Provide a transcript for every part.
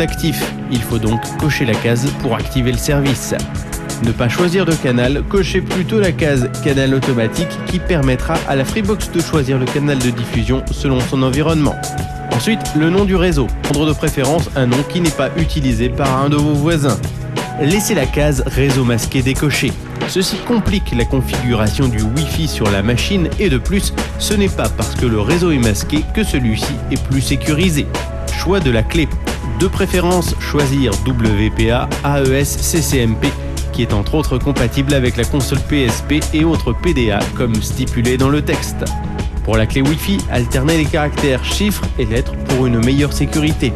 actif. Il faut donc cocher la case pour activer le service. Ne pas choisir de canal, cochez plutôt la case canal automatique qui permettra à la Freebox de choisir le canal de diffusion selon son environnement. Ensuite, le nom du réseau. Prendre de préférence un nom qui n'est pas utilisé par un de vos voisins. Laissez la case réseau masqué décochée. Ceci complique la configuration du Wi-Fi sur la machine et de plus, ce n'est pas parce que le réseau est masqué que celui-ci est plus sécurisé. Choix de la clé. De préférence, choisir WPA AES CCMP qui est entre autres compatible avec la console PSP et autres PDA comme stipulé dans le texte. Pour la clé Wi-Fi, alternez les caractères chiffres et lettres pour une meilleure sécurité.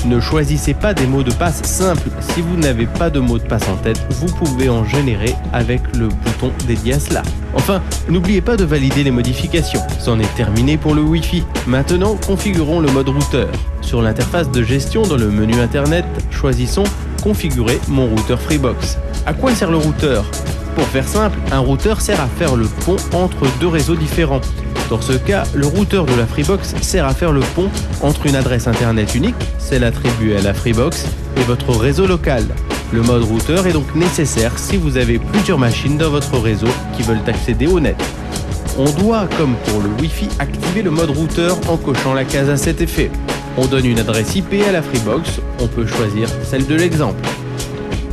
Ne choisissez pas des mots de passe simples. Si vous n'avez pas de mot de passe en tête, vous pouvez en générer avec le bouton dédié à cela. Enfin, n'oubliez pas de valider les modifications. C'en est terminé pour le Wi-Fi. Maintenant, configurons le mode routeur. Sur l'interface de gestion dans le menu Internet, choisissons « Configurer mon routeur Freebox ». À quoi sert le routeur ? Pour faire simple, un routeur sert à faire le pont entre deux réseaux différents. Dans ce cas, le routeur de la Freebox sert à faire le pont entre une adresse internet unique, celle attribuée à la Freebox, et votre réseau local. Le mode routeur est donc nécessaire si vous avez plusieurs machines dans votre réseau qui veulent accéder au net. On doit, comme pour le Wi-Fi, activer le mode routeur en cochant la case à cet effet. On donne une adresse IP à la Freebox, on peut choisir celle de l'exemple.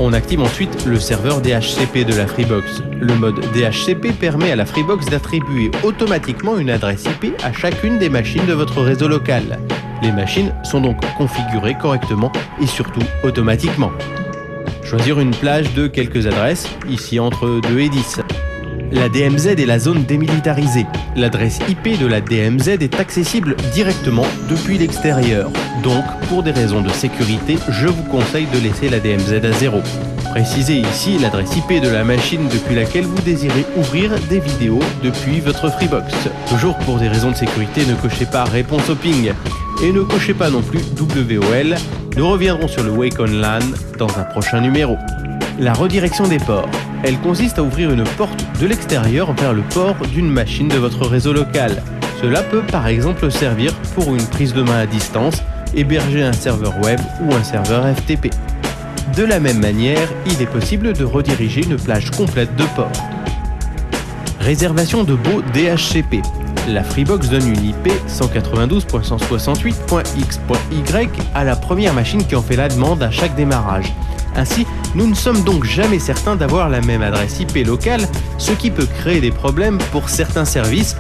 On active ensuite le serveur DHCP de la Freebox. Le mode DHCP permet à la Freebox d'attribuer automatiquement une adresse IP à chacune des machines de votre réseau local. Les machines sont donc configurées correctement et surtout automatiquement. Choisir une plage de quelques adresses, ici entre 2 et 10. La DMZ est la zone démilitarisée. L'adresse IP de la DMZ est accessible directement depuis l'extérieur. Donc, pour des raisons de sécurité, je vous conseille de laisser la DMZ à 0. Précisez ici l'adresse IP de la machine depuis laquelle vous désirez ouvrir des vidéos depuis votre Freebox. Toujours pour des raisons de sécurité, ne cochez pas réponse au ping. Et ne cochez pas non plus WOL. Nous reviendrons sur le Wake on LAN dans un prochain numéro. La redirection des ports. Elle consiste à ouvrir une porte de l'extérieur vers le port d'une machine de votre réseau local. Cela peut par exemple servir pour une prise de main à distance, héberger un serveur web ou un serveur FTP. De la même manière, il est possible de rediriger une plage complète de ports. Réservation de baux DHCP. La Freebox donne une IP 192.168.x.y à la première machine qui en fait la demande à chaque démarrage. Ainsi, nous ne sommes donc jamais certains d'avoir la même adresse IP locale, ce qui peut créer des problèmes pour certains services,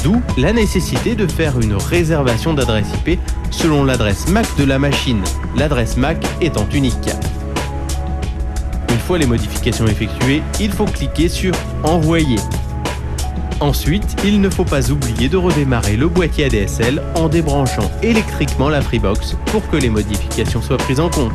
d'où la nécessité de faire une réservation d'adresse IP selon l'adresse MAC de la machine, l'adresse MAC étant unique. Une fois les modifications effectuées, il faut cliquer sur « Envoyer ». Ensuite, il ne faut pas oublier de redémarrer le boîtier ADSL en débranchant électriquement la Freebox pour que les modifications soient prises en compte.